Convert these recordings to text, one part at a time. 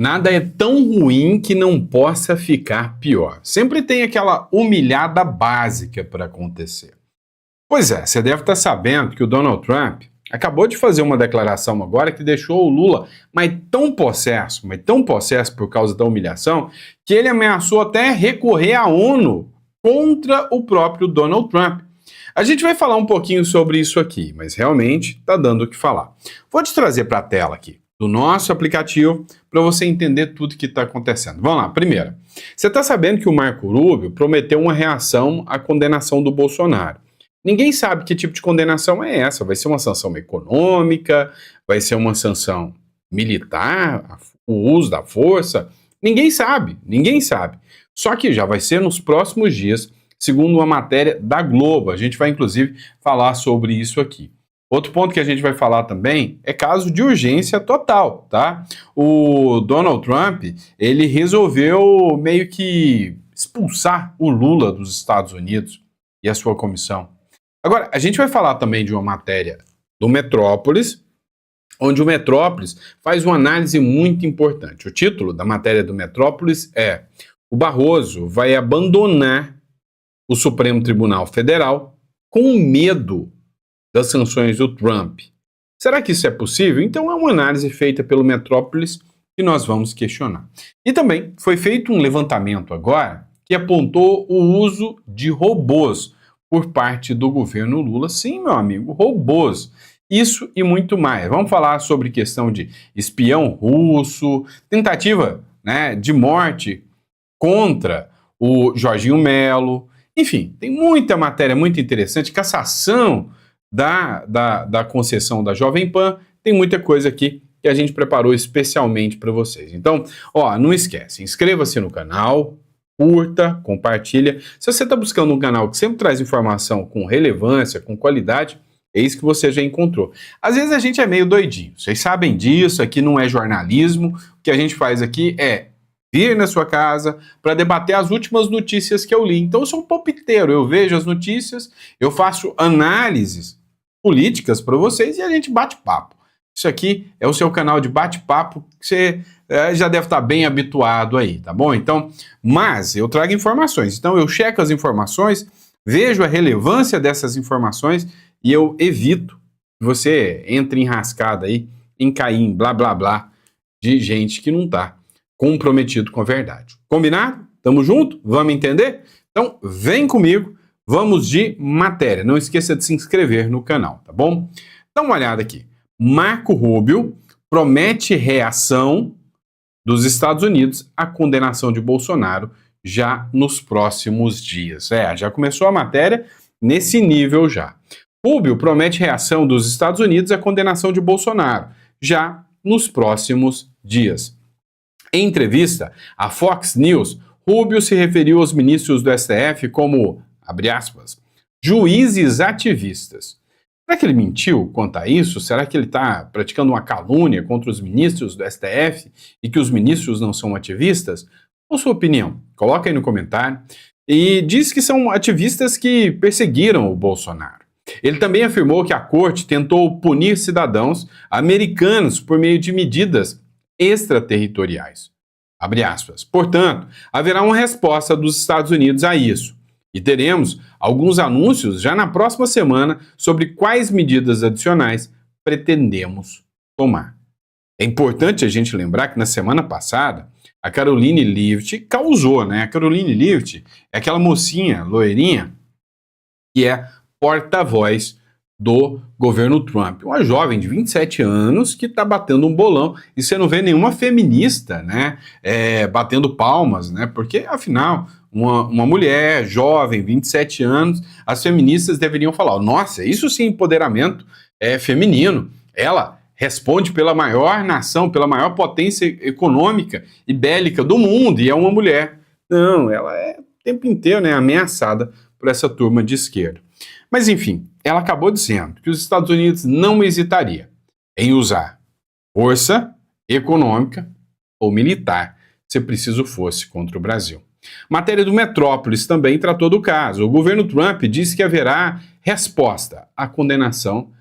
Nada é tão ruim que não possa ficar pior. Sempre tem aquela humilhada básica para acontecer. Pois é, você deve estar sabendo que o Donald Trump acabou de fazer uma declaração agora que deixou o Lula mas tão possesso por causa da humilhação, que ele ameaçou até recorrer à ONU contra o próprio Donald Trump. A gente vai falar um pouquinho sobre isso aqui, mas realmente está dando o que falar. Vou te trazer para a tela aqui do nosso aplicativo para você entender tudo que está acontecendo. Vamos lá, primeiro, você está sabendo que o Marco Rubio prometeu uma reação à condenação do Bolsonaro. Ninguém sabe que tipo de condenação é essa. Vai ser uma sanção econômica? Vai ser uma sanção militar? O uso da força? Ninguém sabe, ninguém sabe. Só que já vai ser nos próximos dias, segundo uma matéria da Globo. A gente vai, inclusive, falar sobre isso aqui. Outro ponto que a gente vai falar também é caso de urgência total, tá? O Donald Trump, ele resolveu meio que expulsar o Lula dos Estados Unidos e a sua comissão. Agora, a gente vai falar também de uma matéria do Metrópolis, onde o Metrópolis faz uma análise muito importante. O título da matéria do Metrópolis é: o Barroso vai abandonar o Supremo Tribunal Federal com medo das sanções do Trump. Será que isso é possível? Então é uma análise feita pelo Metrópolis que nós vamos questionar. E também foi feito um levantamento agora que apontou o uso de robôs por parte do governo Lula. Sim, meu amigo, robôs. Isso e muito mais. Vamos falar sobre questão de espião russo, tentativa, de morte contra o Jorginho Melo. Enfim, tem muita matéria muito interessante, cassação da concessão da Jovem Pan. Tem muita coisa aqui que a gente preparou especialmente para vocês. Então, não esquece, inscreva-se no canal, curta, compartilha. Se você está buscando um canal que sempre traz informação com relevância, com qualidade, é isso que você já encontrou. Às vezes a gente é meio doidinho, vocês sabem disso, aqui não é jornalismo. O que a gente faz aqui é vir na sua casa para debater as últimas notícias que eu li. Então eu sou um palpiteiro, eu vejo as notícias, eu faço análises políticas para vocês e a gente bate papo. Isso aqui é o seu canal de bate-papo que você já deve estar bem habituado aí, tá bom? Então, mas eu trago informações. Então eu checo as informações, vejo a relevância dessas informações e eu evito que você entre enrascada aí, em cair em blá blá blá de gente que não está comprometido com a verdade. Combinado? Tamo junto? Vamos entender? Então vem comigo, vamos de matéria. Não esqueça de se inscrever no canal, tá bom? Dá uma olhada aqui. Marco Rubio promete reação dos Estados Unidos à condenação de Bolsonaro já nos próximos dias. Já começou a matéria nesse nível já. Rubio promete reação dos Estados Unidos à condenação de Bolsonaro já nos próximos dias. Em entrevista à Fox News, Rubio se referiu aos ministros do STF como, abre aspas, juízes ativistas. Será que ele mentiu quanto a isso? Será que ele está praticando uma calúnia contra os ministros do STF e que os ministros não são ativistas? Qual a sua opinião? Coloca aí no comentário. E diz que são ativistas que perseguiram o Bolsonaro. Ele também afirmou que a corte tentou punir cidadãos americanos por meio de medidas extraterritoriais. Abre aspas. Portanto, haverá uma resposta dos Estados Unidos a isso. E teremos alguns anúncios já na próxima semana sobre quais medidas adicionais pretendemos tomar. É importante a gente lembrar que na semana passada, a Karoline Leavitt causou, A Karoline Leavitt é aquela mocinha loirinha que é porta-voz do governo Trump. Uma jovem de 27 anos que está batendo um bolão e você não vê nenhuma feminista, batendo palmas, Porque, afinal, uma mulher jovem, 27 anos, as feministas deveriam falar, nossa, isso sim, empoderamento feminino. Ela responde pela maior nação, pela maior potência econômica e bélica do mundo, e é uma mulher. Não, ela é o tempo inteiro ameaçada por essa turma de esquerda. Mas, enfim, ela acabou dizendo que os Estados Unidos não hesitaria em usar força econômica ou militar, se preciso fosse, contra o Brasil. Matéria do Metrópolis também tratou do caso. O governo Trump disse que haverá resposta à condenação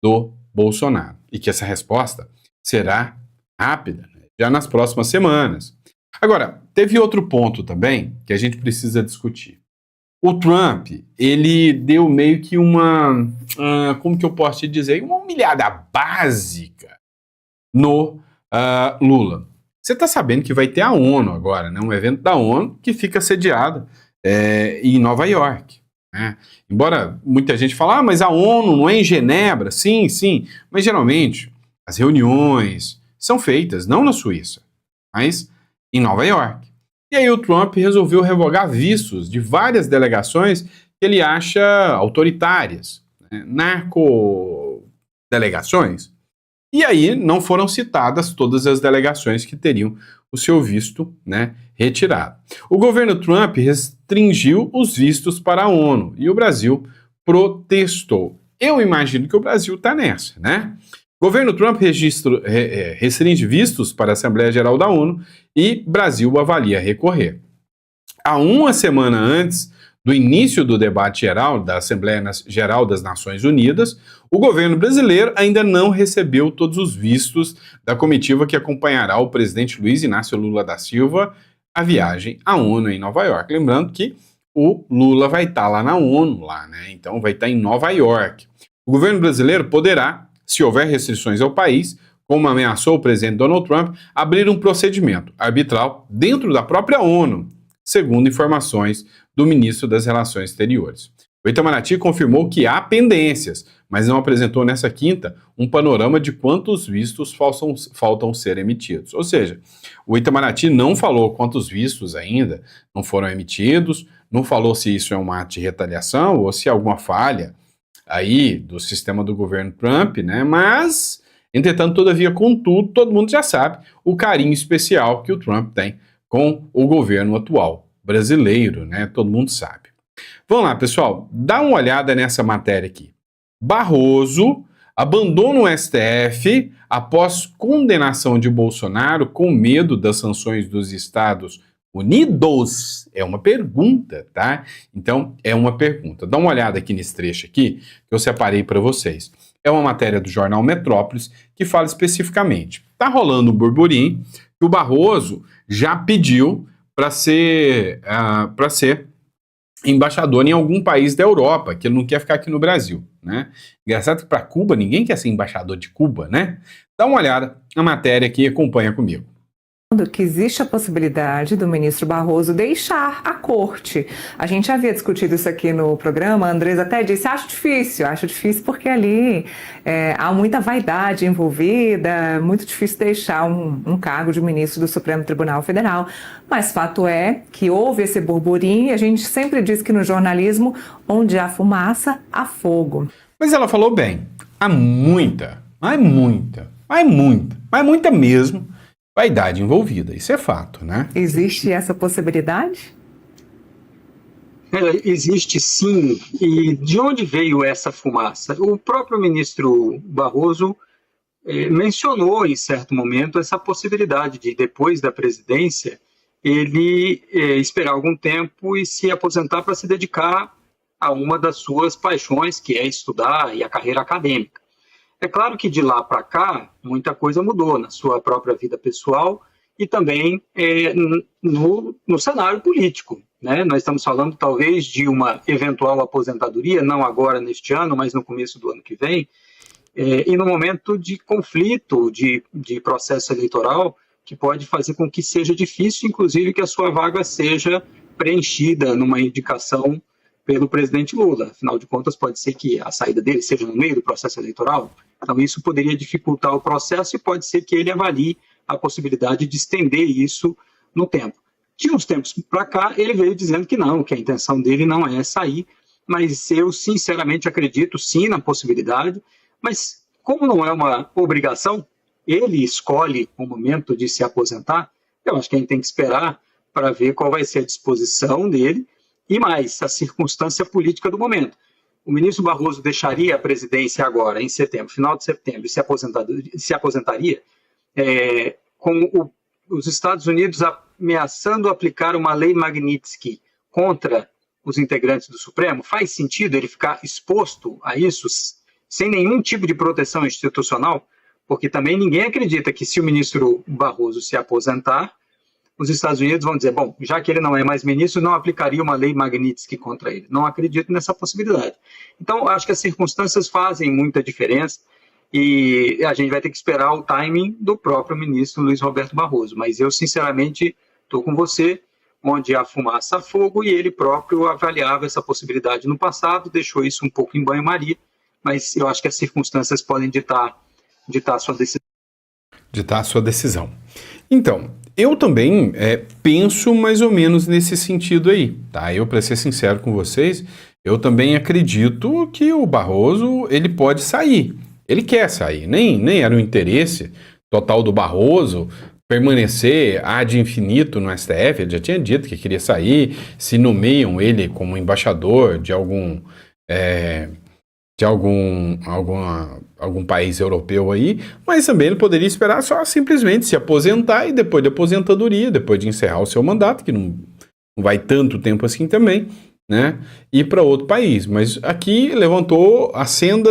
do Bolsonaro e que essa resposta será rápida. já nas próximas semanas. Agora, teve outro ponto também que a gente precisa discutir. O Trump, ele deu meio que como que eu posso te dizer, uma humilhada básica no Lula. Você está sabendo que vai ter a ONU agora, né? Um evento da ONU que fica sediado em Nova York. Né? Embora muita gente fale, mas a ONU não é em Genebra. Sim, sim, mas geralmente as reuniões são feitas não na Suíça, mas em Nova York. E aí o Trump resolveu revogar vistos de várias delegações que ele acha autoritárias, né? Narco-delegações. E aí não foram citadas todas as delegações que teriam o seu visto, né, retirado. O governo Trump restringiu os vistos para a ONU e o Brasil protestou. Eu imagino que o Brasil está nessa, né? O governo Trump restringe vistos para a Assembleia Geral da ONU e Brasil avalia recorrer. Há uma semana antes do início do debate geral da Assembleia Geral das Nações Unidas, o governo brasileiro ainda não recebeu todos os vistos da comitiva que acompanhará o presidente Luiz Inácio Lula da Silva à viagem à ONU em Nova York. Lembrando que o Lula vai estar lá na ONU, né? Então vai estar em Nova York. O governo brasileiro poderá, se houver restrições ao país, como ameaçou o presidente Donald Trump, abrir um procedimento arbitral dentro da própria ONU, segundo informações do ministro das Relações Exteriores. O Itamaraty confirmou que há pendências, mas não apresentou nessa quinta um panorama de quantos vistos faltam ser emitidos. Ou seja, o Itamaraty não falou quantos vistos ainda não foram emitidos, não falou se isso é um ato de retaliação ou se é alguma falha aí do sistema do governo Trump, né? Mas, entretanto, todavia, contudo, todo mundo já sabe o carinho especial que o Trump tem com o governo atual brasileiro, né? Todo mundo sabe. Vamos lá, pessoal, dá uma olhada nessa matéria aqui. Barroso abandona o STF após condenação de Bolsonaro com medo das sanções dos Estados Unidos? É uma pergunta, tá? Então, é uma pergunta. Dá uma olhada aqui nesse trecho aqui que eu separei para vocês. É uma matéria do jornal Metrópolis que fala especificamente. Tá rolando um burburinho que o Barroso já pediu para ser embaixador em algum país da Europa, que ele não quer ficar aqui no Brasil, né? Engraçado que para Cuba, ninguém quer ser embaixador de Cuba, né? Dá uma olhada na matéria aqui e acompanha comigo. Que existe a possibilidade do ministro Barroso deixar a corte. A gente já havia discutido isso aqui no programa, a Andresa até disse, acho difícil porque ali há muita vaidade envolvida, muito difícil deixar um cargo de ministro do Supremo Tribunal Federal, mas fato é que houve esse burburinho e a gente sempre diz que no jornalismo, onde há fumaça, há fogo. Mas ela falou bem, há muita mesmo, vaidade envolvida, isso é fato, né? Existe essa possibilidade? Existe sim. E de onde veio essa fumaça? O próprio ministro Barroso mencionou em certo momento essa possibilidade de, depois da presidência, ele esperar algum tempo e se aposentar para se dedicar a uma das suas paixões, que é estudar e a carreira acadêmica. É claro que de lá para cá, muita coisa mudou na sua própria vida pessoal e também no cenário político, né? Nós estamos falando talvez de uma eventual aposentadoria, não agora neste ano, mas no começo do ano que vem, e no momento de conflito, de processo eleitoral, que pode fazer com que seja difícil, inclusive, que a sua vaga seja preenchida numa indicação pelo presidente Lula. Afinal de contas, pode ser que a saída dele seja no meio do processo eleitoral. Então, isso poderia dificultar o processo e pode ser que ele avalie a possibilidade de estender isso no tempo. De uns tempos para cá, ele veio dizendo que não, que a intenção dele não é sair, mas eu sinceramente acredito sim na possibilidade, mas como não é uma obrigação, ele escolhe o momento de se aposentar, eu acho que a gente tem que esperar para ver qual vai ser a disposição dele e mais, a circunstância política do momento. O ministro Barroso deixaria a presidência agora, em setembro, final de setembro, e se aposentaria com os Estados Unidos ameaçando aplicar uma lei Magnitsky contra os integrantes do Supremo? Faz sentido ele ficar exposto a isso sem nenhum tipo de proteção institucional? porque também ninguém acredita que se o ministro Barroso se aposentar, os Estados Unidos vão dizer, bom, já que ele não é mais ministro, não aplicaria uma lei Magnitsky contra ele. Não acredito nessa possibilidade. Então, acho que as circunstâncias fazem muita diferença e a gente vai ter que esperar o timing do próprio ministro Luiz Roberto Barroso. Mas eu, sinceramente, estou com você, onde há fumaça a fogo, e ele próprio avaliava essa possibilidade no passado, deixou isso um pouco em banho-maria, mas eu acho que as circunstâncias podem ditar a sua decisão. Ditar a sua decisão. Então, eu também penso mais ou menos nesse sentido aí, tá? Eu, para ser sincero com vocês, eu também acredito que o Barroso, ele pode sair. Ele quer sair, nem era o interesse total do Barroso permanecer ad infinito no STF, ele já tinha dito que queria sair, se nomeiam ele como embaixador de algum país europeu aí, mas também ele poderia esperar só simplesmente se aposentar e depois de aposentadoria, depois de encerrar o seu mandato, que não vai tanto tempo assim também, né, ir para outro país. Mas aqui levantou a senda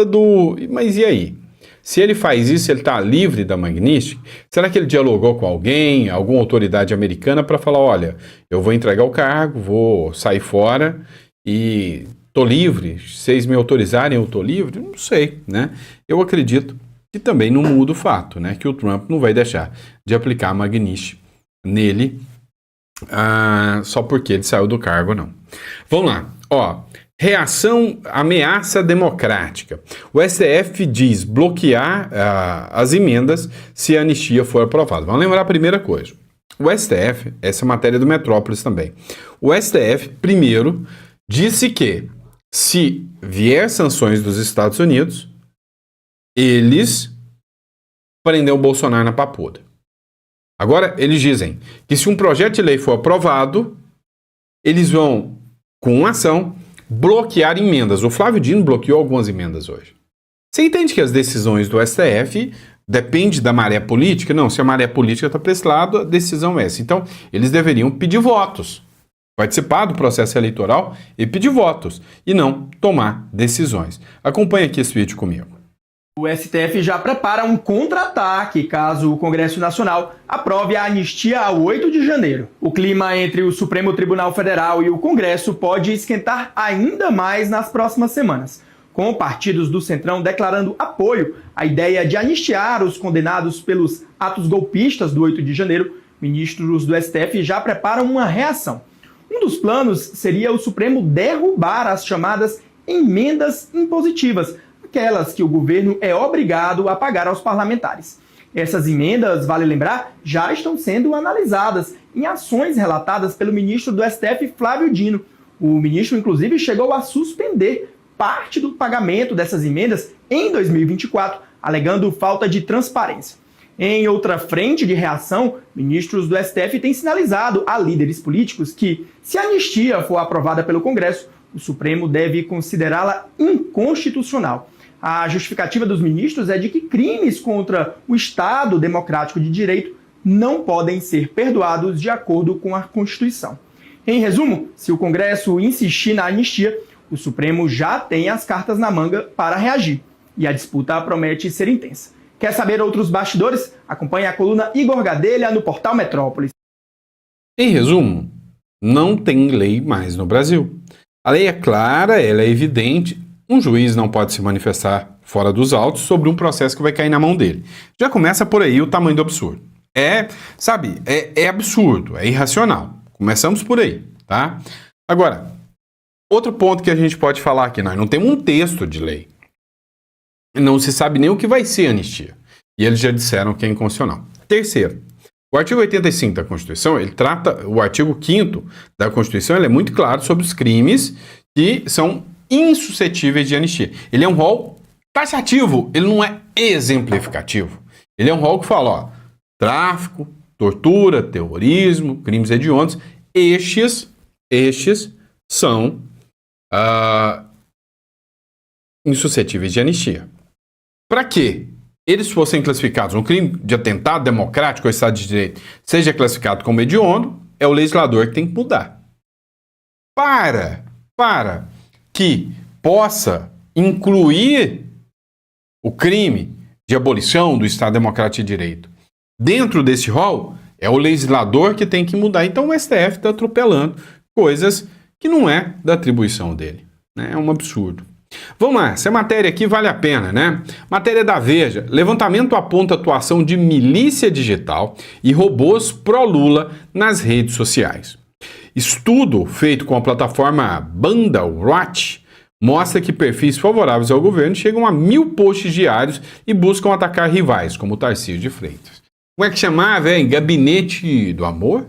mas e aí? Se ele faz isso, ele está livre da Magnitsky? Será que ele dialogou com alguém, alguma autoridade americana para falar, olha, eu vou entregar o cargo, vou sair fora e estou livre, se vocês me autorizarem eu estou livre? Não sei, né? Eu acredito que também não muda o fato, né? Que o Trump não vai deixar de aplicar a Magnitsky nele só porque ele saiu do cargo, não. Vamos lá, ó. Reação, ameaça democrática. O STF diz bloquear as emendas se a anistia for aprovada. Vamos lembrar a primeira coisa. O STF, essa é matéria do Metrópolis também. O STF, primeiro, disse que se vier sanções dos Estados Unidos, eles prendem o Bolsonaro na papuda. Agora, eles dizem que se um projeto de lei for aprovado, eles vão, com ação, bloquear emendas. O Flávio Dino bloqueou algumas emendas hoje. Você entende que as decisões do STF dependem da maré política? Não, se a maré política está para esse lado, a decisão é essa. Então, eles deveriam pedir votos, participar do processo eleitoral e pedir votos, e não tomar decisões. Acompanhe aqui esse vídeo comigo. O STF já prepara um contra-ataque caso o Congresso Nacional aprove a anistia a 8 de janeiro. O clima entre o Supremo Tribunal Federal e o Congresso pode esquentar ainda mais nas próximas semanas, com partidos do Centrão declarando apoio à ideia de anistiar os condenados pelos atos golpistas do 8 de janeiro. Ministros do STF já preparam uma reação. Um dos planos seria o Supremo derrubar as chamadas emendas impositivas, aquelas que o governo é obrigado a pagar aos parlamentares. Essas emendas, vale lembrar, já estão sendo analisadas em ações relatadas pelo ministro do STF, Flávio Dino. O ministro, inclusive, chegou a suspender parte do pagamento dessas emendas em 2024, alegando falta de transparência. Em outra frente de reação, ministros do STF têm sinalizado a líderes políticos que, se a anistia for aprovada pelo Congresso, o Supremo deve considerá-la inconstitucional. A justificativa dos ministros é de que crimes contra o Estado democrático de direito não podem ser perdoados de acordo com a Constituição. Em resumo, se o Congresso insistir na anistia, o Supremo já tem as cartas na manga para reagir. E a disputa promete ser intensa. Quer saber outros bastidores? Acompanhe a coluna Igor Gadelha no portal Metrópolis. Em resumo, não tem lei mais no Brasil. A lei é clara, ela é evidente. Um juiz não pode se manifestar fora dos autos sobre um processo que vai cair na mão dele. Já começa por aí o tamanho do absurdo. É absurdo, é irracional. Começamos por aí, tá? Agora, outro ponto que a gente pode falar aqui, nós não temos um texto de lei. Não se sabe nem o que vai ser anistia. E eles já disseram que é inconstitucional. Terceiro, o artigo 85 da Constituição, ele trata, o artigo 5º da Constituição, ele é muito claro sobre os crimes que são insuscetíveis de anistia. Ele é um rol taxativo, ele não é exemplificativo. Ele é um rol que fala, ó, tráfico, tortura, terrorismo, crimes hediondos, estes são insuscetíveis de anistia. Para que eles fossem classificados, um crime de atentado democrático ao Estado de Direito seja classificado como hediondo, é o legislador que tem que mudar. Para que possa incluir o crime de abolição do Estado Democrático de Direito. Dentro desse rol, é o legislador que tem que mudar. Então o STF está atropelando coisas que não é da atribuição dele. Né? É um absurdo. Vamos lá, essa matéria aqui vale a pena, né? Matéria da Veja. Levantamento aponta atuação de milícia digital e robôs pró-Lula nas redes sociais. Estudo feito com a plataforma Bandwatch mostra que perfis favoráveis ao governo chegam a 1.000 posts diários e buscam atacar rivais, como o Tarcísio de Freitas. Como é que chamava, hein? Gabinete do amor?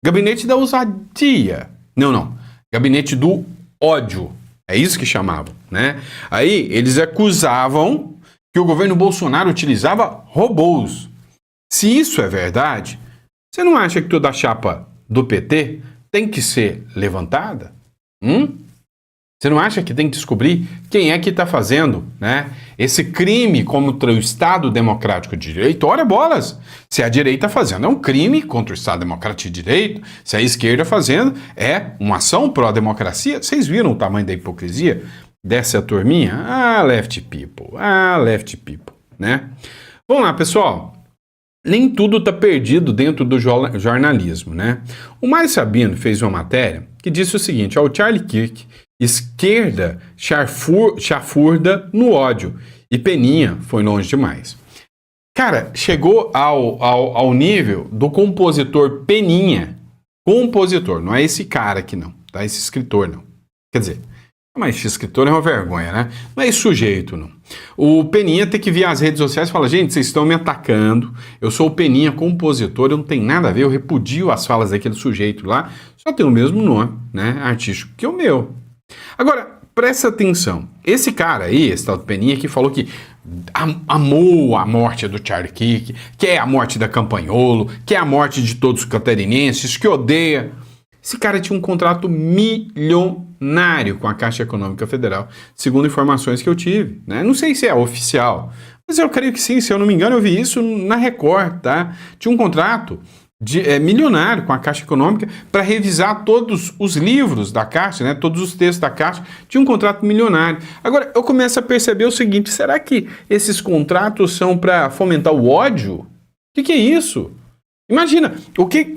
Gabinete da ousadia. Não. Gabinete do ódio. É isso que chamavam, né? Aí eles acusavam que o governo Bolsonaro utilizava robôs. Se isso é verdade, você não acha que toda a chapa do PT tem que ser levantada? Você não acha que tem que descobrir quem é que está fazendo, né, esse crime contra o Estado Democrático de Direito? Ora bolas! Se a direita fazendo é um crime contra o Estado Democrático de Direito, se a esquerda fazendo é uma ação pró-democracia, vocês viram o tamanho da hipocrisia dessa turminha? Left people, né? Vamos lá, pessoal. Nem tudo está perdido dentro do jornalismo, né? O Mário Sabino fez uma matéria que disse o seguinte: ao Charlie Kirk, esquerda chafurda no ódio e Peninha foi longe demais. Cara, chegou ao nível do compositor Peninha. Compositor, não é esse cara aqui não, tá? Esse escritor não. Quer dizer, mas esse escritor é uma vergonha, né? Não é esse sujeito, não. O Peninha tem que vir às redes sociais e falar: gente, vocês estão me atacando, eu sou o Peninha, compositor, eu não tenho nada a ver, eu repudio as falas daquele sujeito lá, só tem o mesmo nome, né, artístico que o meu. Agora, presta atenção, esse cara aí, esse tal do Peninha, que falou que amou a morte do Charlie Kirk, quer a morte da Campagnolo, quer a morte de todos os catarinenses, que odeia. Esse cara tinha um contrato milionário com a Caixa Econômica Federal, segundo informações que eu tive, né? Não sei se é oficial, mas eu creio que sim, se eu não me engano eu vi isso na Record, tá? Tinha um contrato milionário com a Caixa Econômica para revisar todos os livros da Caixa, né? Todos os textos da Caixa, tinha um contrato milionário. Agora, eu começo a perceber o seguinte: será que esses contratos são para fomentar o ódio? O que é isso? Imagina,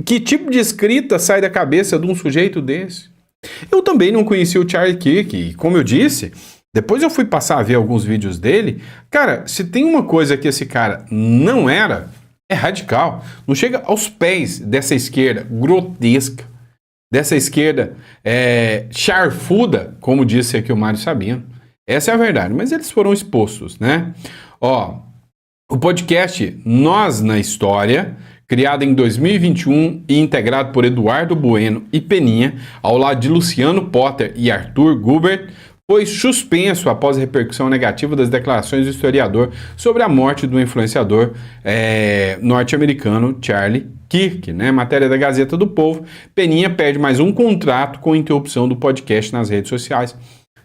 que tipo de escrita sai da cabeça de um sujeito desse? Eu também não conheci o Charlie Kirk, e como eu disse, depois eu fui passar a ver alguns vídeos dele. Cara, se tem uma coisa que esse cara não era, é radical. Não chega aos pés dessa esquerda grotesca, dessa esquerda charfuda, como disse aqui o Mário Sabino. Essa é a verdade, mas eles foram expostos, né? O podcast Nós na História, criado em 2021 e integrado por Eduardo Bueno e Peninha, ao lado de Luciano Potter e Arthur Gubert, foi suspenso após a repercussão negativa das declarações do historiador sobre a morte do influenciador norte-americano Charlie Kirk, né? Matéria da Gazeta do Povo. Peninha perde mais um contrato com interrupção do podcast nas redes sociais.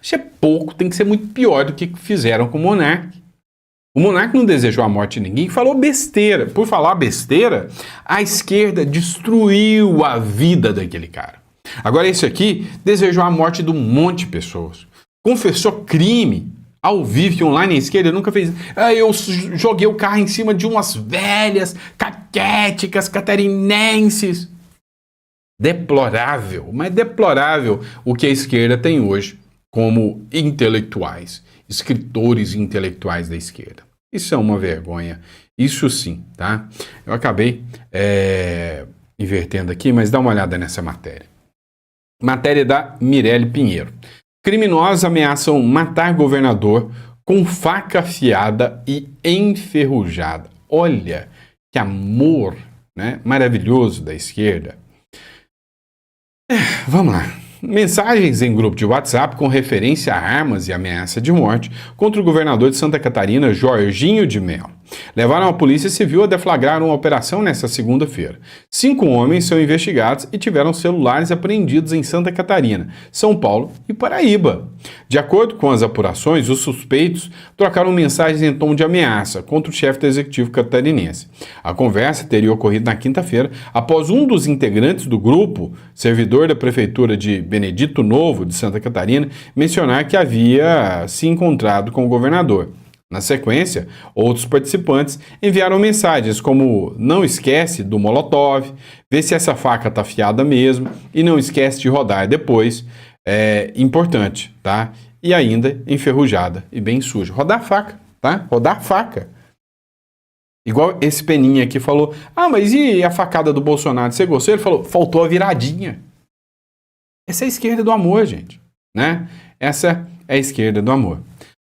Isso é pouco, tem que ser muito pior do que fizeram com o Monark. O Monark não desejou a morte de ninguém, falou besteira. Por falar besteira, a esquerda destruiu a vida daquele cara. Agora esse aqui desejou a morte de um monte de pessoas. Confessou crime ao vivo, que online a esquerda nunca fez. Eu joguei o carro em cima de umas velhas, caquéticas, catarinenses. Deplorável, mas deplorável o que a esquerda tem hoje como intelectuais, escritores intelectuais da esquerda. Isso é uma vergonha, isso sim, tá? Eu acabei invertendo aqui, mas dá uma olhada nessa matéria. Matéria da Mirelle Pinheiro. Criminosos ameaçam matar governador com faca afiada e enferrujada. Olha que amor, né, maravilhoso da esquerda. Vamos lá. Mensagens em grupo de WhatsApp com referência a armas e ameaça de morte contra o governador de Santa Catarina, Jorginho de Mello, levaram a Polícia Civil a deflagrar uma operação nesta segunda-feira. 5 homens são investigados e tiveram celulares apreendidos em Santa Catarina, São Paulo e Paraíba. De acordo com as apurações, os suspeitos trocaram mensagens em tom de ameaça contra o chefe do executivo catarinense. A conversa teria ocorrido na quinta-feira após um dos integrantes do grupo, servidor da prefeitura de Benedito Novo, de Santa Catarina, mencionar que havia se encontrado com o governador. Na sequência, outros participantes enviaram mensagens como não esquece do molotov, vê se essa faca tá afiada mesmo e não esquece de rodar depois, é importante, tá? E ainda enferrujada e bem suja. Rodar a faca, tá? Rodar a faca. Igual esse Peninha aqui falou, mas e a facada do Bolsonaro, você gostou? Ele falou, faltou a viradinha. Essa é a esquerda do amor, gente, né? Essa é a esquerda do amor.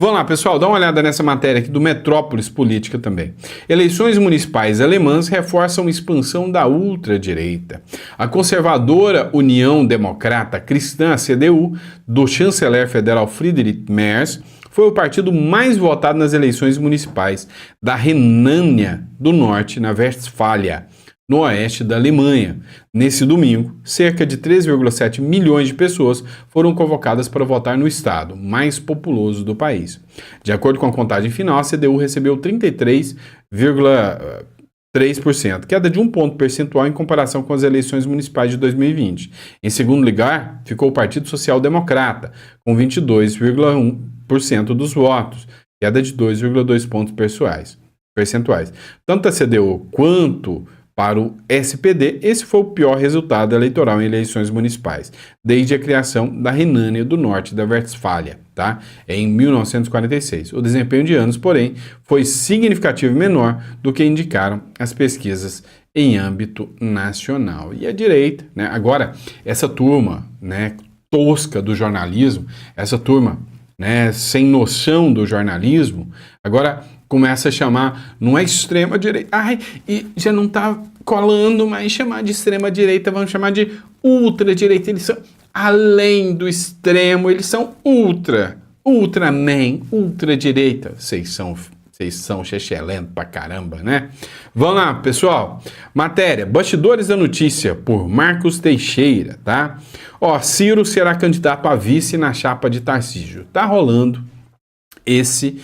Vamos lá, pessoal, dá uma olhada nessa matéria aqui do Metrópolis Política também. Eleições municipais alemãs reforçam expansão da ultradireita. A conservadora União Democrata Cristã, CDU, do chanceler federal Friedrich Merz, foi o partido mais votado nas eleições municipais da Renânia do Norte, na Westfália, no oeste da Alemanha. Nesse domingo, cerca de 3,7 milhões de pessoas foram convocadas para votar no estado mais populoso do país. De acordo com a contagem final, a CDU recebeu 33,3%, queda de 1 ponto percentual em comparação com as eleições municipais de 2020. Em segundo lugar, ficou o Partido Social Democrata, com 22,1% dos votos, queda de 2,2 pontos percentuais. Tanto a CDU quanto para o SPD, esse foi o pior resultado eleitoral em eleições municipais, desde a criação da Renânia do Norte da Westfália, tá? Em 1946. O desempenho de anos, porém, foi significativo e menor do que indicaram as pesquisas em âmbito nacional. E a direita, né? Agora, essa turma, né, tosca do jornalismo, essa turma, né, sem noção do jornalismo, agora começa a chamar, não é extrema direita, e já não tá colando mais chamar de extrema direita, vamos chamar de ultradireita. Eles são além do extremo, eles são ultraman, ultradireita. Vocês são chechelento pra caramba, né? Vamos lá, pessoal. Matéria, bastidores da notícia, por Marcos Teixeira, tá? Ciro será candidato a vice na chapa de Tarcísio. Tá rolando esse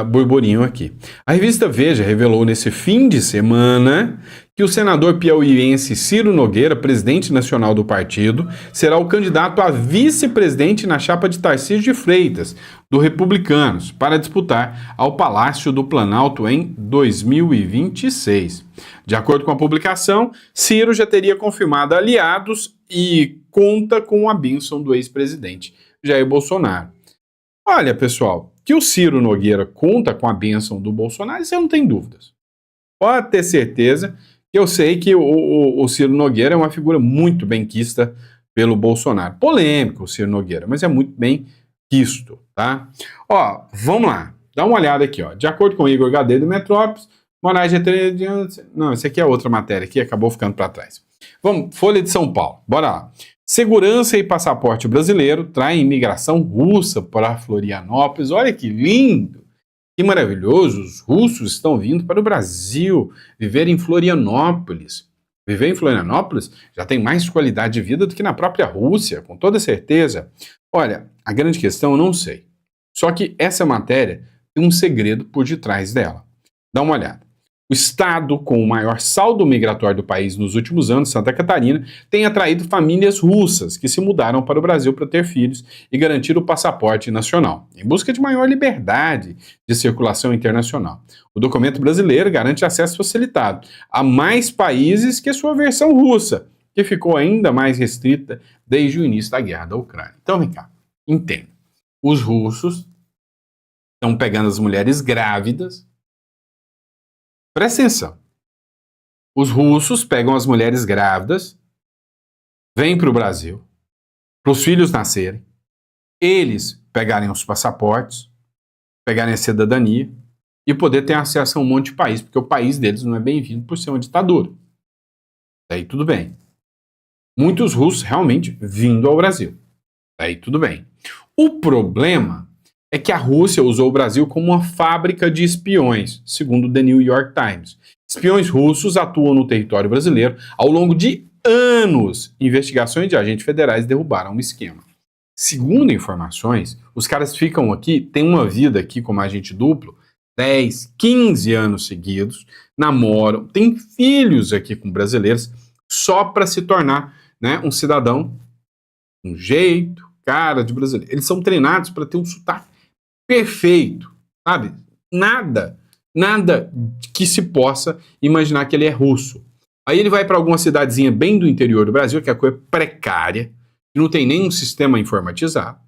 burburinho aqui. A revista Veja revelou nesse fim de semana que o senador piauiense Ciro Nogueira, presidente nacional do partido, será o candidato a vice-presidente na chapa de Tarcísio de Freitas, do Republicanos, para disputar ao Palácio do Planalto em 2026. De acordo com a publicação, Ciro já teria confirmado aliados e conta com a bênção do ex-presidente Jair Bolsonaro. Olha, pessoal, que o Ciro Nogueira conta com a bênção do Bolsonaro, isso eu não tenho dúvidas. Pode ter certeza que eu sei que o Ciro Nogueira é uma figura muito bem quista pelo Bolsonaro. Polêmico o Ciro Nogueira, mas é muito bem quisto, tá? Vamos lá, dá uma olhada aqui, ó. De acordo com o Igor Gadelha do Metrópolis, Moraes Não, esse aqui é outra matéria que acabou ficando para trás. Vamos, Folha de São Paulo, bora lá. Segurança e passaporte brasileiro traem imigração russa para Florianópolis. Olha que lindo, que maravilhoso. Os russos estão vindo para o Brasil, viver em Florianópolis. Viver em Florianópolis já tem mais qualidade de vida do que na própria Rússia, com toda certeza. Olha, a grande questão eu não sei. Só que essa matéria tem um segredo por detrás dela. Dá uma olhada. O estado com o maior saldo migratório do país nos últimos anos, Santa Catarina, tem atraído famílias russas que se mudaram para o Brasil para ter filhos e garantir o passaporte nacional, em busca de maior liberdade de circulação internacional. O documento brasileiro garante acesso facilitado a mais países que a sua versão russa, que ficou ainda mais restrita desde o início da guerra da Ucrânia. Então, vem cá, entenda. Os russos estão pegando as mulheres grávidas. Presta atenção. Os russos pegam as mulheres grávidas, vêm para o Brasil, para os filhos nascerem, eles pegarem os passaportes, pegarem a cidadania e poder ter acesso a um monte de país, porque o país deles não é bem-vindo por ser uma ditadura. Daí tudo bem. Muitos russos realmente vindo ao Brasil. Daí tudo bem. O problema é que a Rússia usou o Brasil como uma fábrica de espiões, segundo o The New York Times. Espiões russos atuam no território brasileiro ao longo de anos. Investigações de agentes federais derrubaram o esquema. Segundo informações, os caras ficam aqui, têm uma vida aqui como agente duplo, 10, 15 anos seguidos, namoram, têm filhos aqui com brasileiros, só para se tornar, né, um cidadão, um jeito, cara de brasileiro. Eles são treinados para ter um sotaque perfeito, sabe? Nada que se possa imaginar que ele é russo. Aí ele vai para alguma cidadezinha bem do interior do Brasil, que é a coisa precária, que não tem nenhum sistema informatizado,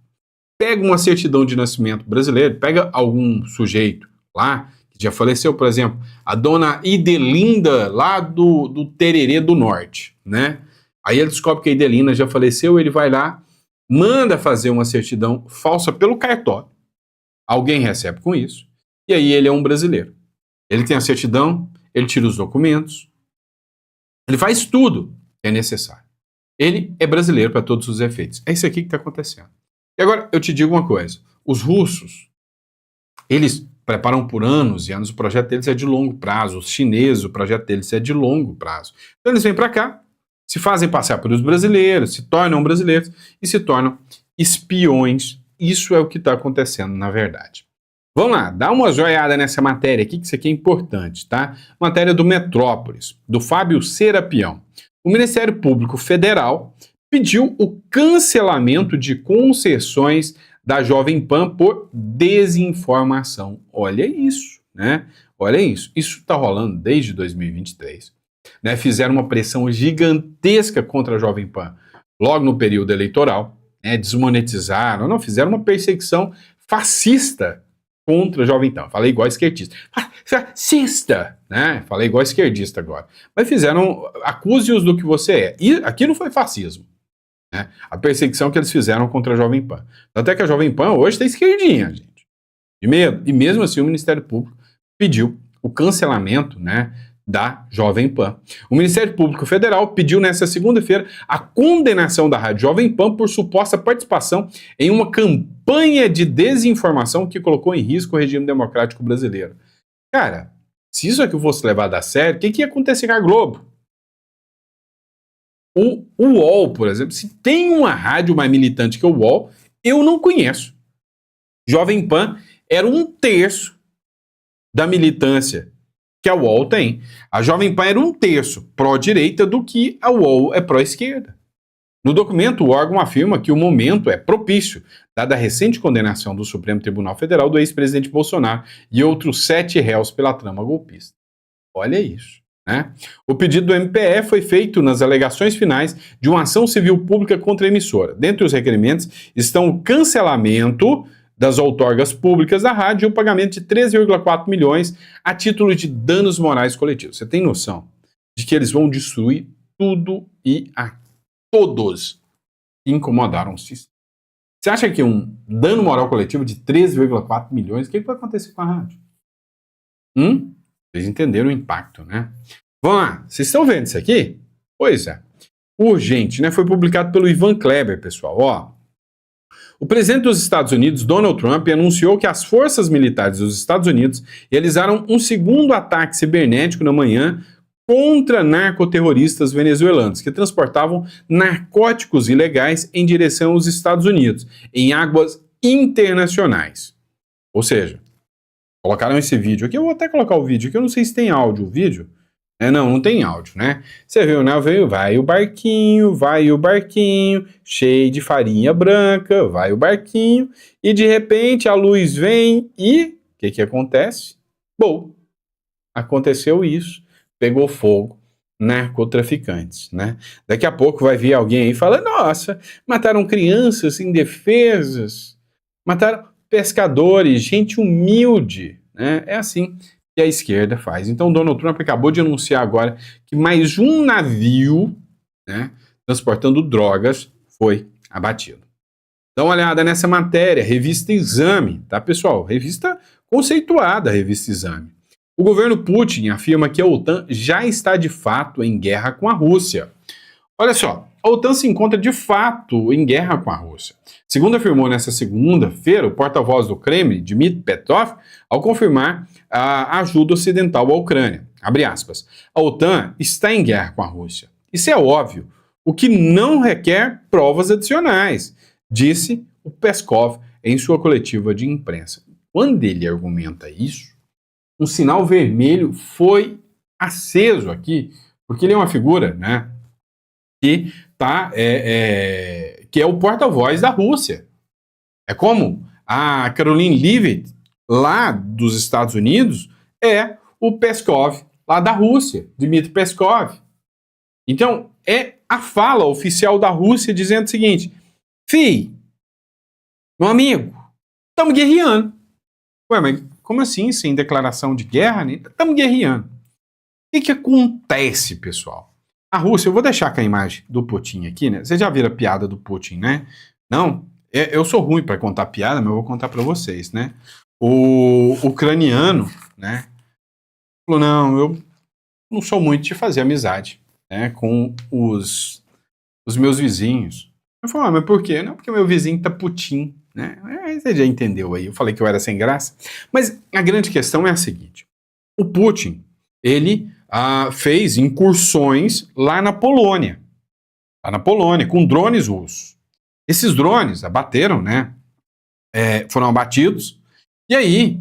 pega uma certidão de nascimento brasileiro, pega algum sujeito lá, que já faleceu, por exemplo, a dona Idelinda, lá do Tererê do Norte, né? Aí ele descobre que a Idelinda já faleceu, ele vai lá, manda fazer uma certidão falsa pelo cartório. Alguém recebe com isso, e aí ele é um brasileiro. Ele tem a certidão, ele tira os documentos, ele faz tudo que é necessário. Ele é brasileiro para todos os efeitos. É isso aqui que está acontecendo. E agora, eu te digo uma coisa. Os russos, eles preparam por anos e anos, o projeto deles é de longo prazo. Os chineses, o projeto deles é de longo prazo. Então eles vêm para cá, se fazem passar pelos brasileiros, se tornam brasileiros e se tornam espiões. Isso é o que está acontecendo, na verdade. Vamos lá, dá uma joiada nessa matéria aqui, que isso aqui é importante, tá? Matéria do Metrópolis, do Fábio Serapião. O Ministério Público Federal pediu o cancelamento de concessões da Jovem Pan por desinformação. Olha isso, né? Olha isso. Isso está rolando desde 2023. Né? Fizeram uma pressão gigantesca contra a Jovem Pan logo no período eleitoral, né? Desmonetizaram, não, fizeram uma perseguição fascista contra a Jovem Pan. Falei igual esquerdista. Fascista, né? Falei igual esquerdista agora. Mas fizeram, acuse-os do que você é. E aqui não foi fascismo, né? A perseguição que eles fizeram contra a Jovem Pan. Até que a Jovem Pan hoje está esquerdinha, gente. De medo. E mesmo assim o Ministério Público pediu o cancelamento, né, da Jovem Pan. O Ministério Público Federal pediu nesta segunda-feira a condenação da Rádio Jovem Pan por suposta participação em uma campanha de desinformação que colocou em risco o regime democrático brasileiro. Cara, se isso aqui fosse levado a sério, o que ia acontecer com a Globo? O UOL, por exemplo, se tem uma rádio mais militante que o UOL, eu não conheço. Jovem Pan era 1/3 da militância que a UOL tem. A Jovem Pan era 1/3 pró-direita do que a UOL é pró-esquerda. No documento, o órgão afirma que o momento é propício, dada a recente condenação do Supremo Tribunal Federal do ex-presidente Bolsonaro e outros 7 réus pela trama golpista. Olha isso, né? O pedido do MPE foi feito nas alegações finais de uma ação civil pública contra a emissora. Dentre os requerimentos estão o cancelamento das outorgas públicas da rádio e o pagamento de 13,4 milhões a título de danos morais coletivos. Você tem noção de que eles vão destruir tudo e a todos que incomodaram o sistema? Você acha que um dano moral coletivo de 13,4 milhões, o que vai acontecer com a rádio? Vocês entenderam o impacto, né? Vamos lá, vocês estão vendo isso aqui? Pois é. Urgente, né? Foi publicado pelo Ivan Kleber, pessoal. Ó, o presidente dos Estados Unidos, Donald Trump, anunciou que as forças militares dos Estados Unidos realizaram um segundo ataque cibernético na manhã contra narcoterroristas venezuelanos que transportavam narcóticos ilegais em direção aos Estados Unidos, em águas internacionais. Ou seja, colocaram esse vídeo aqui, eu vou até colocar o vídeo aqui, eu não sei se tem áudio o vídeo. Não tem áudio, né? Você viu, né? Vai o barquinho, cheio de farinha branca, vai o barquinho, e de repente a luz vem e o que acontece? Bom, aconteceu isso, pegou fogo, narcotraficantes, né? Daqui a pouco vai vir alguém aí e fala, nossa, mataram crianças indefesas, mataram pescadores, gente humilde, né? É assim que a esquerda faz. Então, Donald Trump acabou de anunciar agora que mais um navio, né, transportando drogas foi abatido. Dá uma olhada nessa matéria, revista Exame, tá, pessoal? Revista conceituada, revista Exame. O governo Putin afirma que a OTAN já está de fato em guerra com a Rússia. Olha só, a OTAN se encontra de fato em guerra com a Rússia. Segundo afirmou nesta segunda-feira o porta-voz do Kremlin, Dmitry Peskov, ao confirmar a ajuda ocidental à Ucrânia. Abre aspas. A OTAN está em guerra com a Rússia. Isso é óbvio, o que não requer provas adicionais, disse o Peskov em sua coletiva de imprensa. Quando ele argumenta isso, um sinal vermelho foi aceso aqui, porque ele é uma figura, né, que é o porta-voz da Rússia. É como a Caroline Leavitt lá dos Estados Unidos é o Peskov, lá da Rússia, Dmitry Peskov. Então, é a fala oficial da Rússia dizendo o seguinte: meu amigo, estamos guerreando. Ué, mas como assim, sem declaração de guerra? Estamos guerreando. O que acontece, pessoal? A Rússia, eu vou deixar com a imagem do Putin aqui, né? Vocês já viram a piada do Putin, né? Não, eu sou ruim para contar piada, mas eu vou contar para vocês, né? O ucraniano, né? Falou, não, eu não sou muito de fazer amizade, né, com os meus vizinhos. Eu falei, mas por quê? Não, porque meu vizinho tá Putin, né? Você já entendeu aí, eu falei que eu era sem graça. Mas a grande questão é a seguinte: o Putin, ele fez incursões lá na Polônia, com drones russos. Esses drones abateram, né? Foram abatidos, e aí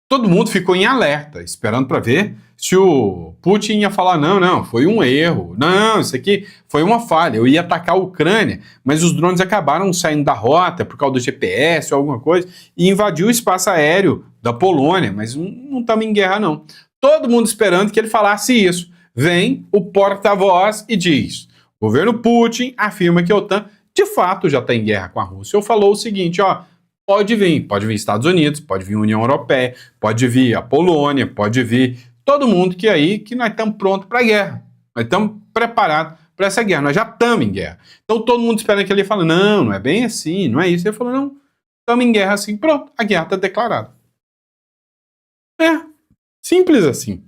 todo mundo ficou em alerta, esperando para ver se o Putin ia falar, não, foi um erro, não, isso aqui foi uma falha, eu ia atacar a Ucrânia, mas os drones acabaram saindo da rota por causa do GPS ou alguma coisa, e invadiu o espaço aéreo da Polônia, mas não estamos em guerra não. Todo mundo esperando que ele falasse isso. Vem o porta-voz e diz, o governo Putin afirma que a OTAN de fato já está em guerra com a Rússia. Eu falou o seguinte, pode vir Estados Unidos, pode vir União Europeia, pode vir a Polônia, pode vir todo mundo que nós estamos prontos para a guerra. Nós estamos preparados para essa guerra, nós já estamos em guerra. Então todo mundo espera que ele fale, não é bem assim, não é isso. Ele falou, não, estamos em guerra assim, pronto, a guerra está declarada. Simples assim.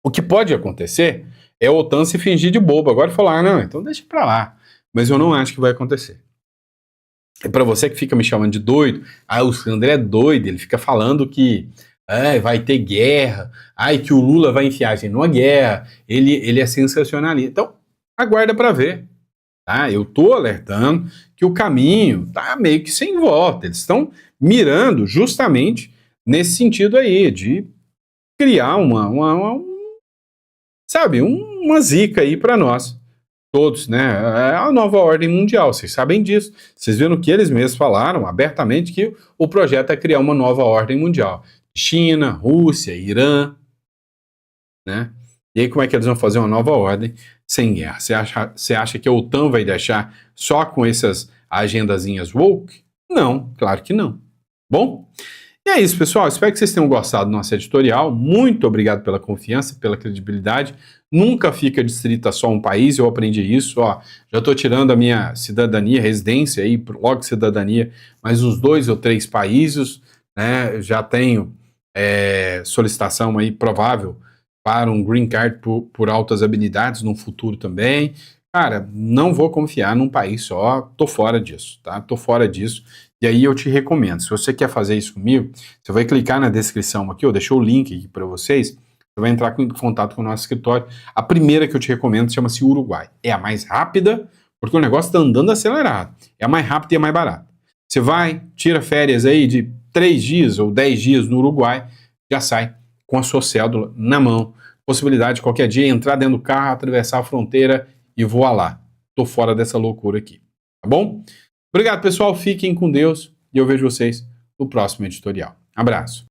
O que pode acontecer é a OTAN se fingir de bobo agora e falar, não, então deixa para lá. Mas eu não acho que vai acontecer. E para você que fica me chamando de doido, o Sandro é doido, ele fica falando que vai ter guerra, que o Lula vai enfiar a gente numa guerra, ele é sensacionalista. Então, aguarda para ver. Tá? Eu estou alertando que o caminho está meio que sem volta. Eles estão mirando justamente nesse sentido aí, de criar uma zica aí para nós. Todos, né? É a nova ordem mundial, vocês sabem disso. Vocês viram que eles mesmos falaram abertamente que o projeto é criar uma nova ordem mundial. China, Rússia, Irã, né? E aí como é que eles vão fazer uma nova ordem sem guerra? Você acha que a OTAN vai deixar só com essas agendazinhas woke? Não, claro que não. Bom, e é isso, pessoal. Espero que vocês tenham gostado do nosso editorial. Muito obrigado pela confiança, pela credibilidade. Nunca fica restrita a só um país, eu aprendi isso. Já estou tirando a minha cidadania, residência, aí, logo cidadania, mais uns 2 ou 3 países, né? Já tenho solicitação aí provável para um green card por altas habilidades no futuro também. Cara, não vou confiar num país só, tô fora disso, tá? Tô fora disso. E aí eu te recomendo, se você quer fazer isso comigo, você vai clicar na descrição aqui, eu deixei o link aqui para vocês, você vai entrar em contato com o nosso escritório. A primeira que eu te recomendo chama-se Uruguai. É a mais rápida, porque o negócio está andando acelerado. É a mais rápida e a mais barata. Você vai, tira férias aí de 3 dias ou 10 dias no Uruguai, já sai com a sua cédula na mão. Possibilidade de qualquer dia entrar dentro do carro, atravessar a fronteira e voar lá. Tô fora dessa loucura aqui, tá bom? Obrigado, pessoal. Fiquem com Deus e eu vejo vocês no próximo editorial. Abraço.